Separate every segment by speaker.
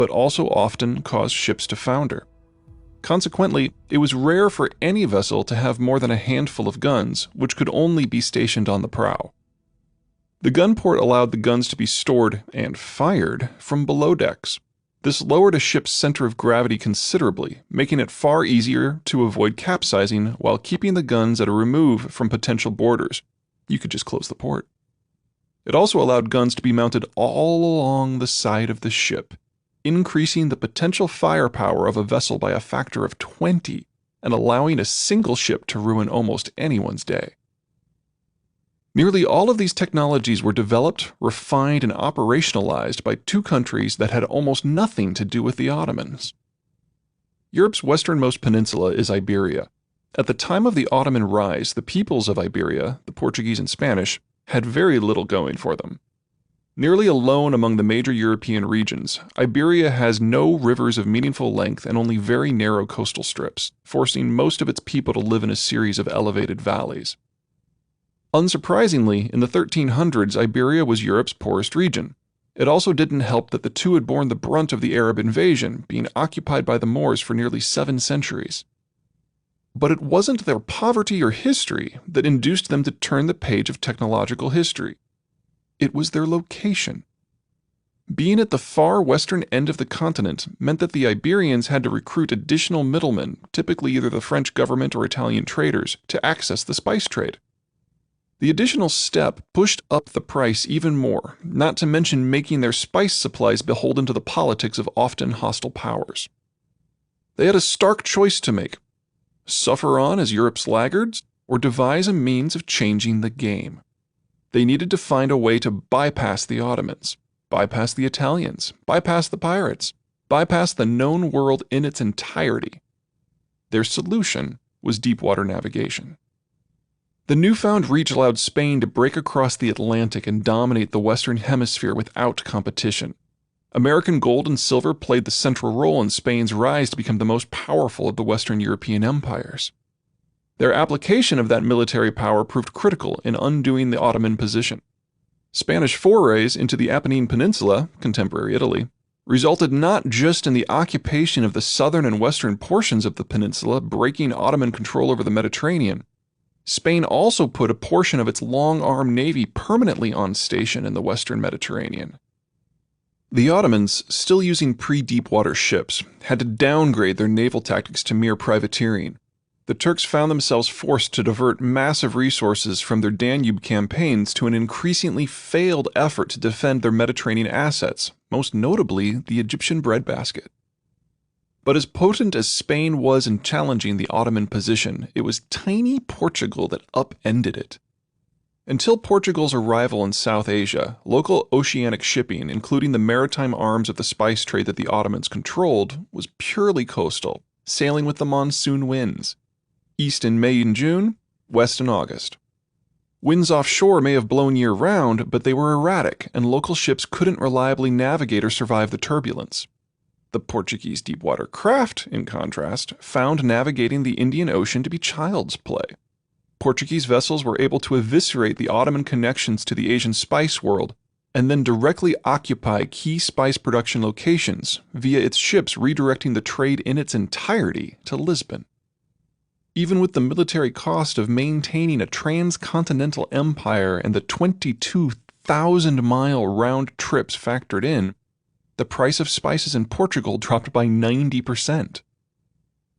Speaker 1: but also often caused ships to founder. Consequently, it was rare for any vessel to have more than a handful of guns, which could only be stationed on the prow. The gun port allowed the guns to be stored and fired from below decks. This lowered a ship's center of gravity considerably, making it far easier to avoid capsizing while keeping the guns at a remove from potential boarders. You could just close the port. It also allowed guns to be mounted all along the side of the ship, increasing the potential firepower of a vessel by a factor of 20 and allowing a single ship to ruin almost anyone's day. Nearly all of these technologies were developed, refined, and operationalized by two countries that had almost nothing to do with the Ottomans. Europe's westernmost peninsula is Iberia. At the time of the Ottoman rise, the peoples of Iberia, the Portuguese and Spanish, had very little going for them. Nearly alone among the major European regions, Iberia has no rivers of meaningful length and only very narrow coastal strips, forcing most of its people to live in a series of elevated valleys. Unsurprisingly, in the 1300s, Iberia was Europe's poorest region. It also didn't help that the two had borne the brunt of the Arab invasion, being occupied by the Moors for nearly 7 centuries. But it wasn't their poverty or history that induced them to turn the page of technological history. It was their location. Being at the far western end of the continent meant that the Iberians had to recruit additional middlemen, typically either the French government or Italian traders, to access the spice trade. The additional step pushed up the price even more, not to mention making their spice supplies beholden to the politics of often hostile powers. They had a stark choice to make: suffer on as Europe's laggards, or devise a means of changing the game. They needed to find a way to bypass the Ottomans, bypass the Italians, bypass the pirates, bypass the known world in its entirety. Their solution was deep-water navigation. The newfound reach allowed Spain to break across the Atlantic and dominate the Western Hemisphere without competition. American gold and silver played the central role in Spain's rise to become the most powerful of the Western European empires. Their application of that military power proved critical in undoing the Ottoman position. Spanish forays into the Apennine Peninsula, contemporary Italy, resulted not just in the occupation of the southern and western portions of the peninsula, breaking Ottoman control over the Mediterranean. Spain also put a portion of its long-arm navy permanently on station in the western Mediterranean. The Ottomans, still using pre-deepwater ships, had to downgrade their naval tactics to mere privateering. The Turks found themselves forced to divert massive resources from their Danube campaigns to an increasingly failed effort to defend their Mediterranean assets, most notably the Egyptian breadbasket. But as potent as Spain was in challenging the Ottoman position, it was tiny Portugal that upended it. Until Portugal's arrival in South Asia, local oceanic shipping, including the maritime arms of the spice trade that the Ottomans controlled, was purely coastal, sailing with the monsoon winds. East in May and June, west in August. Winds offshore may have blown year-round, but they were erratic, and local ships couldn't reliably navigate or survive the turbulence. The Portuguese deep-water craft, in contrast, found navigating the Indian Ocean to be child's play. Portuguese vessels were able to eviscerate the Ottoman connections to the Asian spice world and then directly occupy key spice production locations via its ships redirecting the trade in its entirety to Lisbon. Even with the military cost of maintaining a transcontinental empire and the 22,000-mile round trips factored in, the price of spices in Portugal dropped by 90%.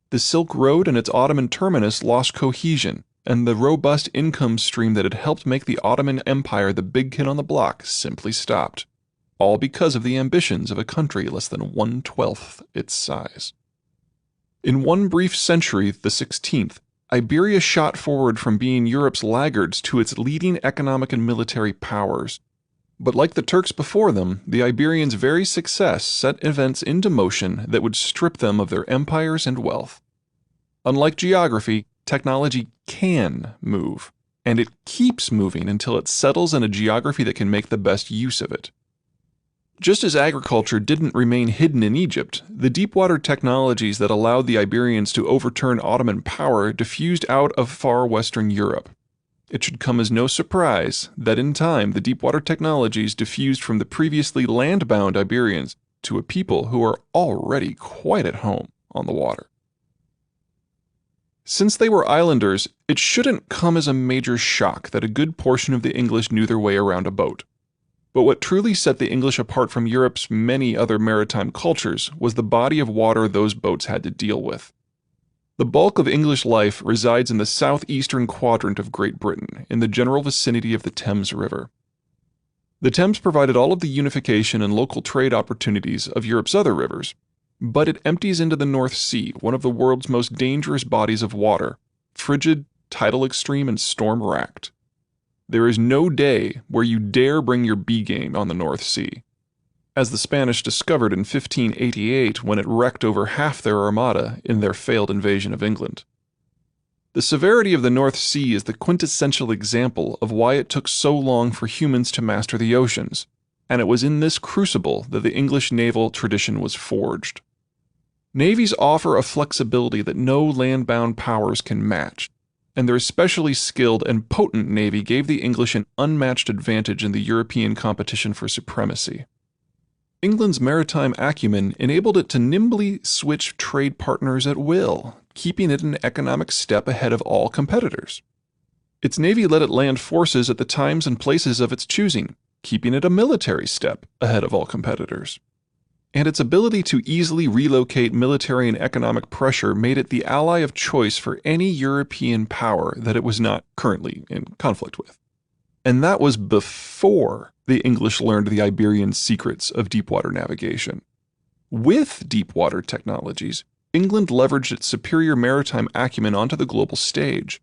Speaker 1: The Silk Road and its Ottoman terminus lost cohesion, and the robust income stream that had helped make the Ottoman Empire the big kid on the block simply stopped, all because of the ambitions of a country less than 1/12 its size. In one brief century, the 16th, Iberia shot forward from being Europe's laggards to its leading economic and military powers. But like the Turks before them, the Iberians' very success set events into motion that would strip them of their empires and wealth. Unlike geography, technology can move, and it keeps moving until it settles in a geography that can make the best use of it. Just as agriculture didn't remain hidden in Egypt, the deep-water technologies that allowed the Iberians to overturn Ottoman power diffused out of far western Europe. It should come as no surprise that in time the deep-water technologies diffused from the previously land-bound Iberians to a people who are already quite at home on the water. Since they were islanders, it shouldn't come as a major shock that a good portion of the English knew their way around a boat. But what truly set the English apart from Europe's many other maritime cultures was the body of water those boats had to deal with. The bulk of English life resides in the southeastern quadrant of Great Britain, in the general vicinity of the Thames River. The Thames provided all of the unification and local trade opportunities of Europe's other rivers, but it empties into the North Sea, one of the world's most dangerous bodies of water, frigid, tidal extreme, and storm-racked. There is no day where you dare bring your B game on the North Sea. As the Spanish discovered in 1588 when it wrecked over half their armada in their failed invasion of England. The severity of the North Sea is the quintessential example of why it took so long for humans to master the oceans, and it was in this crucible that the English naval tradition was forged. Navies offer a flexibility that no land-bound powers can match, and their especially skilled and potent navy gave the English an unmatched advantage in the European competition for supremacy. England's maritime acumen enabled it to nimbly switch trade partners at will, keeping it an economic step ahead of all competitors. Its navy let it land forces at the times and places of its choosing, keeping it a military step ahead of all competitors. And its ability to easily relocate military and economic pressure made it the ally of choice for any European power that it was not currently in conflict with. And that was before the English learned the Iberian secrets of deepwater navigation. With deepwater technologies, England leveraged its superior maritime acumen onto the global stage.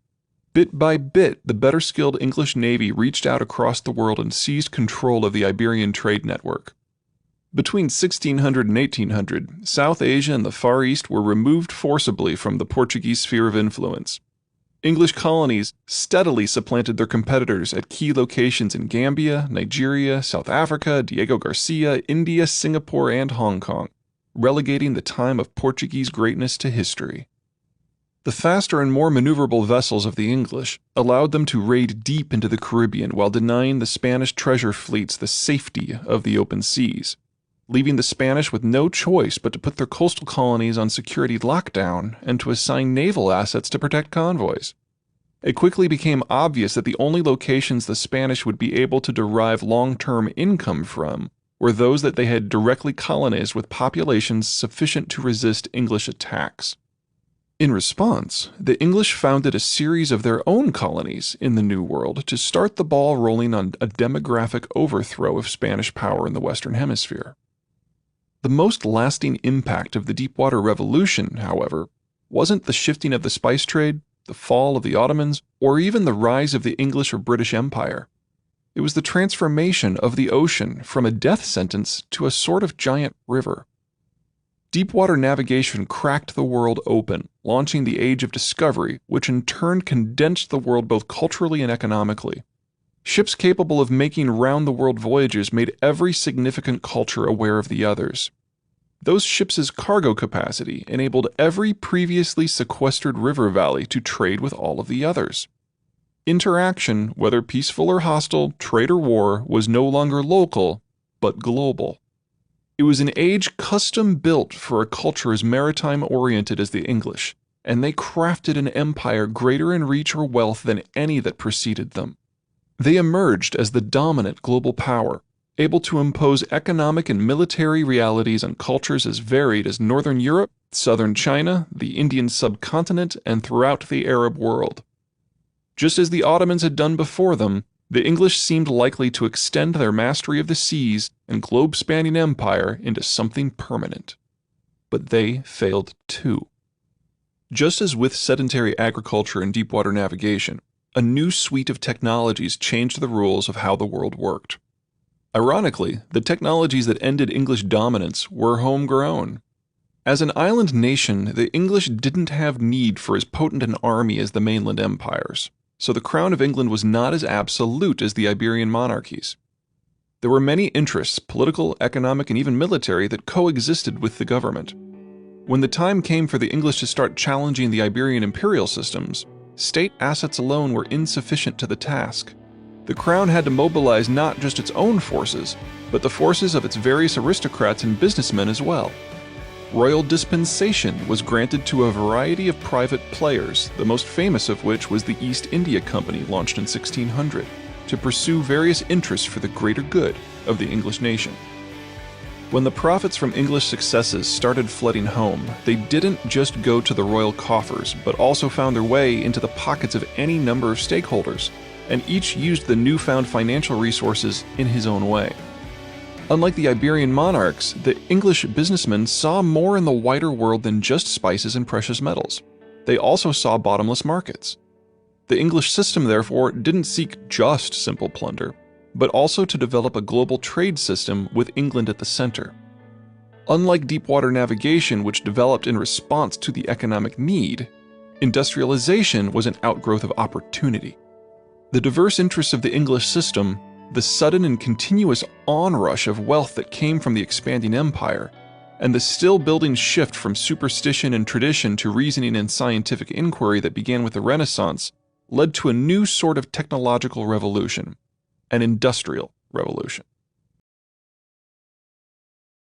Speaker 1: Bit by bit, the better-skilled English navy reached out across the world and seized control of the Iberian trade network. Between 1600 and 1800, South Asia and the Far East were removed forcibly from the Portuguese sphere of influence. English colonies steadily supplanted their competitors at key locations in Gambia, Nigeria, South Africa, Diego Garcia, India, Singapore, and Hong Kong, relegating the time of Portuguese greatness to history. The faster and more maneuverable vessels of the English allowed them to raid deep into the Caribbean while denying the Spanish treasure fleets the safety of the open seas, leaving the Spanish with no choice but to put their coastal colonies on security lockdown and to assign naval assets to protect convoys. It quickly became obvious that the only locations the Spanish would be able to derive long-term income from were those that they had directly colonized with populations sufficient to resist English attacks. In response, the English founded a series of their own colonies in the New World to start the ball rolling on a demographic overthrow of Spanish power in the Western Hemisphere. The most lasting impact of the Deepwater Revolution, however, wasn't the shifting of the spice trade, the fall of the Ottomans, or even the rise of the English or British Empire. It was the transformation of the ocean from a death sentence to a sort of giant river. Deepwater navigation cracked the world open, launching the Age of Discovery, which in turn condensed the world both culturally and economically. Ships capable of making round-the-world voyages made every significant culture aware of the others. Those ships' cargo capacity enabled every previously sequestered river valley to trade with all of the others. Interaction, whether peaceful or hostile, trade or war, was no longer local, but global. It was an age custom-built for a culture as maritime-oriented as the English, and they crafted an empire greater in reach or wealth than any that preceded them. They emerged as the dominant global power, able to impose economic and military realities on cultures as varied as Northern Europe, Southern China, the Indian subcontinent, and throughout the Arab world. Just as the Ottomans had done before them, the English seemed likely to extend their mastery of the seas and globe-spanning empire into something permanent. But they failed too. Just as with sedentary agriculture and deepwater navigation, a new suite of technologies changed the rules of how the world worked. Ironically, the technologies that ended English dominance were homegrown. As an island nation, the English didn't have need for as potent an army as the mainland empires, so the crown of England was not as absolute as the Iberian monarchies. There were many interests, political, economic, and even military, that coexisted with the government. When the time came for the English to start challenging the Iberian imperial systems, state assets alone were insufficient to the task. The crown had to mobilize not just its own forces, but the forces of its various aristocrats and businessmen as well. Royal dispensation was granted to a variety of private players, the most famous of which was the East India Company, launched in 1600, to pursue various interests for the greater good of the English nation. When the profits from English successes started flooding home, they didn't just go to the royal coffers, but also found their way into the pockets of any number of stakeholders, and each used the newfound financial resources in his own way. Unlike the Iberian monarchs, the English businessmen saw more in the wider world than just spices and precious metals. They also saw bottomless markets. The English system, therefore, didn't seek just simple plunder, but also to develop a global trade system with England at the center. Unlike deep-water navigation, which developed in response to the economic need, industrialization was an outgrowth of opportunity. The diverse interests of the English system, the sudden and continuous onrush of wealth that came from the expanding empire, and the still-building shift from superstition and tradition to reasoning and scientific inquiry that began with the Renaissance led to a new sort of technological revolution, an industrial revolution.